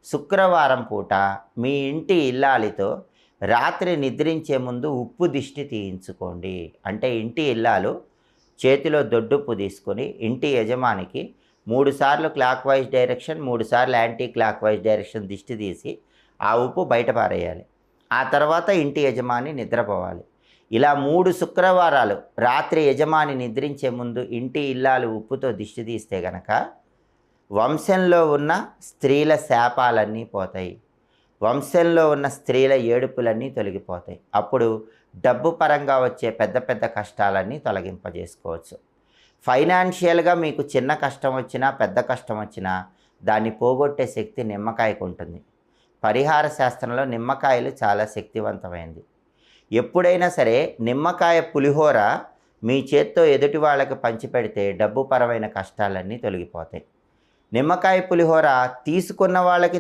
శుక్రవారం పూట మీ ఇంటి ఇల్లాలితో రాత్రి నిద్రించే ముందు ఉప్పు దిష్టి తీయించుకోండి. అంటే ఇంటి ఇల్లాలు చేతిలో దొడ్డుప్పు తీసుకొని ఇంటి యజమానికి 3 సార్లు క్లాక్ వైజ్ డైరెక్షన్, 3 సార్లు యాంటీ క్లాక్ వైజ్ డైరెక్షన్ దిష్టి తీసి ఆ ఉప్పు బయట పారేయాలి. ఆ తర్వాత ఇంటి యజమాని నిద్రపోవాలి. ఇలా 3 శుక్రవారాలు రాత్రి యజమాని నిద్రించే ముందు ఇంటి ఇల్లాలు ఉప్పుతో దిష్టి తీస్తే గనక వంశంలో ఉన్న స్త్రీల శాపాలన్నీ పోతాయి. వంశంలో ఉన్న స్త్రీల ఏడుపులన్నీ తొలగిపోతాయి. అప్పుడు డబ్బు పరంగా వచ్చే పెద్ద పెద్ద కష్టాలన్నీ తొలగింపజేసుకోవచ్చు. ఫైనాన్షియల్గా మీకు చిన్న కష్టం వచ్చినా పెద్ద కష్టం వచ్చినా దాన్ని పోగొట్టే శక్తి నిమ్మకాయకు ఉంటుంది. పరిహార శాస్త్రంలో నిమ్మకాయలు చాలా శక్తివంతమైనది. ఎప్పుడైనా సరే నిమ్మకాయ పులిహోర మీ చేత్తో ఎదుటి వాళ్ళకి పంచిపెడితే డబ్బు పరమైన కష్టాలన్నీ తొలగిపోతాయి. నిమ్మకాయ పులిహోర తీసుకున్న వాళ్ళకి